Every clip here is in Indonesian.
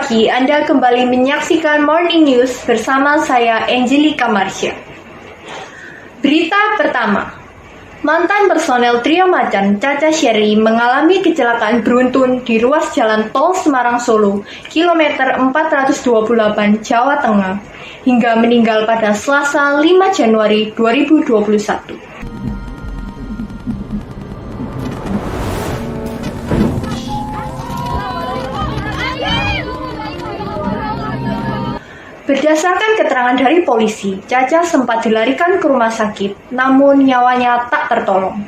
pagi, Anda kembali menyaksikan Morning News bersama saya Angelika Marsha. Berita pertama, mantan personel Trio Macan Caca Sherly mengalami kecelakaan beruntun di ruas jalan tol Semarang-Solo, kilometer 428 Jawa Tengah, hingga meninggal pada Selasa 5 Januari 2021. Berdasarkan keterangan dari polisi, Caca sempat dilarikan ke rumah sakit, namun nyawanya tak tertolong.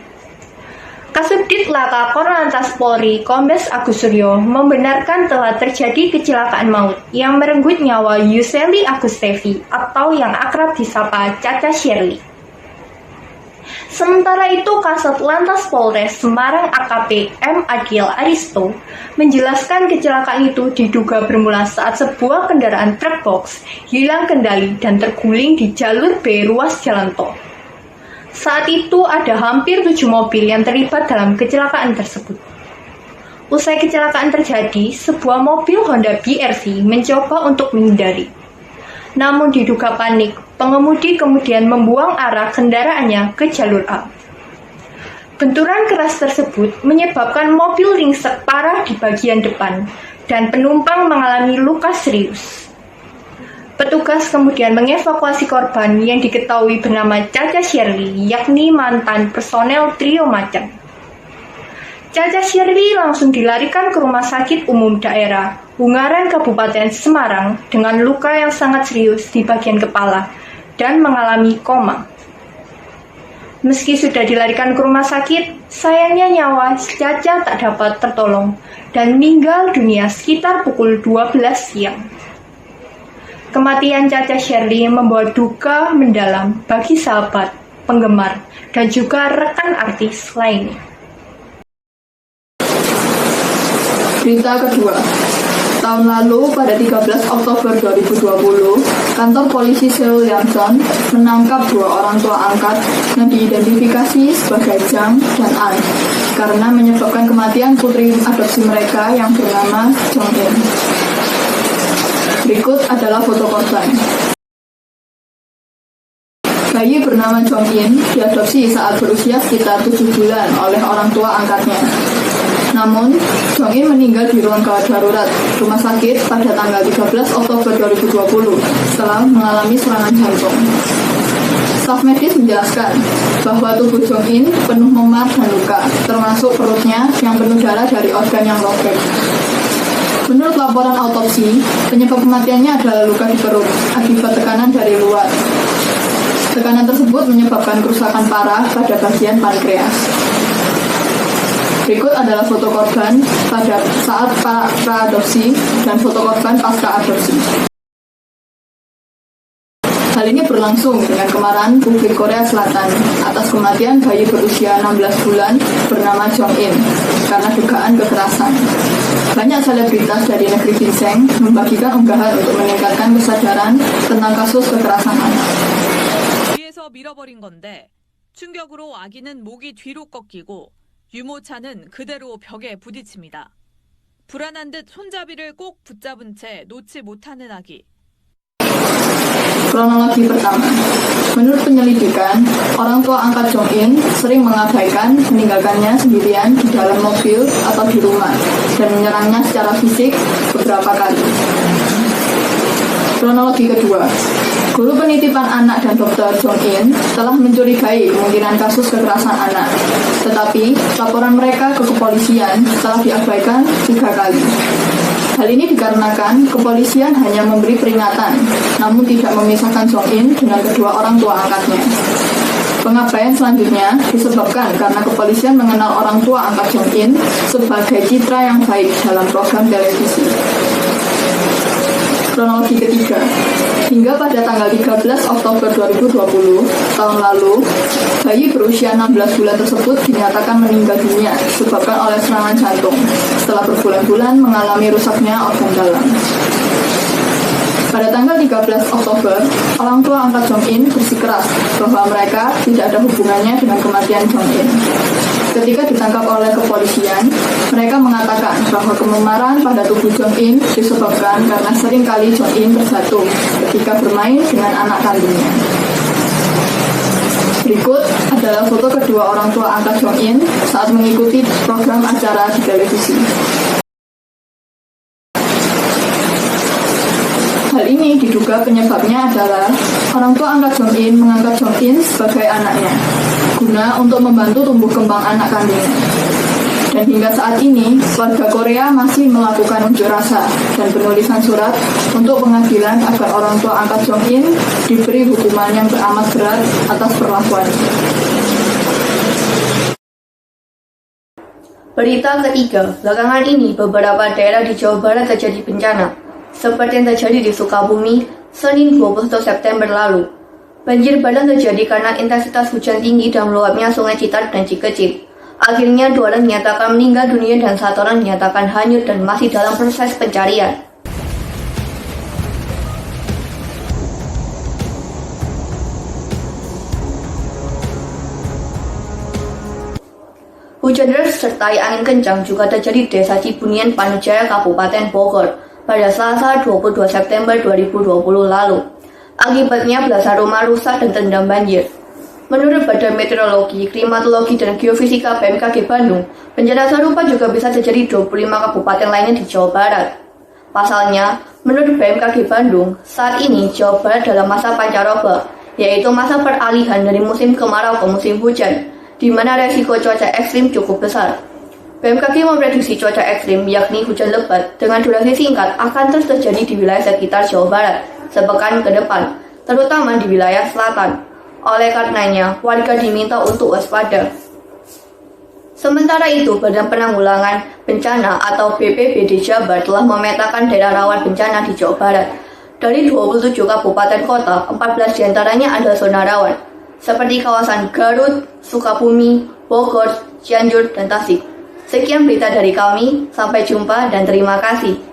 Kasubdit Laka Korlantas Polri, Kombes Agus Suryo, membenarkan telah terjadi kecelakaan maut yang merenggut nyawa Yuseli Agustevi atau yang akrab disapa Caca Sherly. Sementara itu, Kasat Lantas Polres Semarang AKP M. Adil Aristo menjelaskan kecelakaan itu diduga bermula saat sebuah kendaraan truk box hilang kendali dan terguling di jalur B ruas jalan tol. Saat itu ada hampir 7 mobil yang terlibat dalam kecelakaan tersebut. Usai kecelakaan terjadi, sebuah mobil Honda BRV mencoba untuk menghindari. Namun diduga panik, pengemudi kemudian membuang arah kendaraannya ke jalur A. Benturan keras tersebut menyebabkan mobil ringsek parah di bagian depan dan penumpang mengalami luka serius. Petugas kemudian mengevakuasi korban yang diketahui bernama Caca Sherly, yakni mantan personel Trio Macan. Caca Sherly langsung dilarikan ke Rumah Sakit Umum Daerah Ungaran Kabupaten Semarang dengan luka yang sangat serius di bagian kepala dan mengalami koma. Meski sudah dilarikan ke rumah sakit, sayangnya nyawa Caca tak dapat tertolong dan meninggal dunia sekitar pukul 12 siang. Kematian Caca Sherly membawa duka mendalam bagi sahabat, penggemar, dan juga rekan artis lainnya. Berita kedua, tahun lalu pada 13 Oktober 2020, kantor polisi Seoul Yangsan menangkap 2 orang tua angkat yang diidentifikasi sebagai Jang dan An karena menyebabkan kematian putri adopsi mereka yang bernama Jong In. Berikut adalah foto korban. Bayi bernama Jong In diadopsi saat berusia sekitar 7 bulan oleh orang tua angkatnya. Namun, Jong In meninggal di ruang gawat darurat rumah sakit pada tanggal 13 Oktober 2020 setelah mengalami serangan jantung. Staf medis menjelaskan bahwa tubuh Jong In penuh memar dan luka, termasuk perutnya yang penuh darah dari organ yang robek. Menurut laporan autopsi, penyebab kematiannya adalah luka di perut akibat tekanan dari luar. Tekanan tersebut menyebabkan kerusakan parah pada bagian pankreas. Berikut adalah foto korban pada saat pra-adopsi dan foto korban pasca adopsi. Hal ini berlangsung dengan kemarahan publik Korea Selatan atas kematian bayi berusia 16 bulan bernama Jong In karena dugaan kekerasan. Banyak selebritas dari negeri ginseng membagikan unggahan untuk meningkatkan kesadaran tentang kasus kekerasan anak. 뒤에서 밀어버린 건데 충격으로 아기는 목이 뒤로 꺾이고 유모차는 그대로 벽에 부딪힙니다. 불안한 듯 손잡이를 꼭 붙잡은 채 놓지 못하는 아기. Kronologi pertama, menurut penyelidikan, orang tua angkat Jong In sering mengabaikan meninggalkannya sendirian di dalam mobil atau di rumah dan menyerangnya secara fisik beberapa kali. Kronologi kedua, guru penitipan anak dan dokter Jong In telah mencurigai kemungkinan kasus kekerasan anak, tetapi laporan mereka ke kepolisian telah diabaikan 3 kali. Hal ini dikarenakan kepolisian hanya memberi peringatan, namun tidak memisahkan Jong In dengan kedua orang tua angkatnya. Pengabaian selanjutnya disebabkan karena kepolisian mengenal orang tua angkat Jong In sebagai citra yang baik dalam program televisi. Kronologi ketiga, hingga pada tanggal 13 Oktober 2020 tahun lalu, bayi berusia 16 bulan tersebut dinyatakan meninggal dunia disebabkan oleh serangan jantung setelah berbulan-bulan mengalami rusaknya organ dalam. Pada tanggal 13 Oktober, orang tua angkat Jong In bersikeras bahwa mereka tidak ada hubungannya dengan kematian Jong In. ketika ditangkap oleh kepolisian, mereka mengatakan bahwa kememaran pada tubuh Jong In disebabkan karena seringkali Jong In terjatuh ketika bermain dengan anak kandungnya. Berikut adalah foto kedua orang tua angkat Jong In saat mengikuti program acara di televisi. Hal ini diduga penyebabnya adalah orang tua angkat Jong In mengangkat Jong In sebagai anaknya, guna untuk membantu tumbuh kembang anak kandungnya. Dan hingga saat ini, warga Korea masih melakukan unjuk rasa dan penulisan surat untuk pengadilan agar orang tua angkat Jong In diberi hukuman yang teramat berat atas perlakuan. Berita ketiga, belakangan ini beberapa daerah di Jawa Barat terjadi bencana, seperti yang terjadi di Sukabumi, Senin 21 September lalu. Banjir bandang terjadi karena intensitas hujan tinggi dan meluapnya sungai Citar dan Cikecil. Akhirnya 2 orang dinyatakan meninggal dunia dan 1 orang dinyatakan hanyut dan masih dalam proses pencarian. Hujan deras sertai angin kencang juga terjadi di Desa Cibunian, Panujaya, Kabupaten Bogor pada Selasa 22 September 2020 lalu. Akibatnya belasan rumah rusak dan terendam banjir. Menurut Badan Meteorologi, Klimatologi, dan Geofisika BMKG Bandung, bencana serupa juga bisa terjadi di 25 kabupaten lainnya di Jawa Barat. Pasalnya, menurut BMKG Bandung, saat ini Jawa Barat dalam masa pancaroba, yaitu masa peralihan dari musim kemarau ke musim hujan, di mana resiko cuaca ekstrim cukup besar. BMKG memprediksi cuaca ekstrim, yakni hujan lebat, dengan durasi singkat akan terus terjadi di wilayah sekitar Jawa Barat sepekan ke depan, terutama di wilayah selatan. Oleh karenanya, warga diminta untuk waspada. Sementara itu, Badan Penanggulangan Bencana atau BPBD Jabar telah memetakan daerah rawan bencana di Jawa Barat. Dari 27 kabupaten kota, 14 diantaranya adalah zona rawan, seperti kawasan Garut, Sukabumi, Bogor, Cianjur, dan Tasik. Sekian berita dari kami, sampai jumpa dan terima kasih.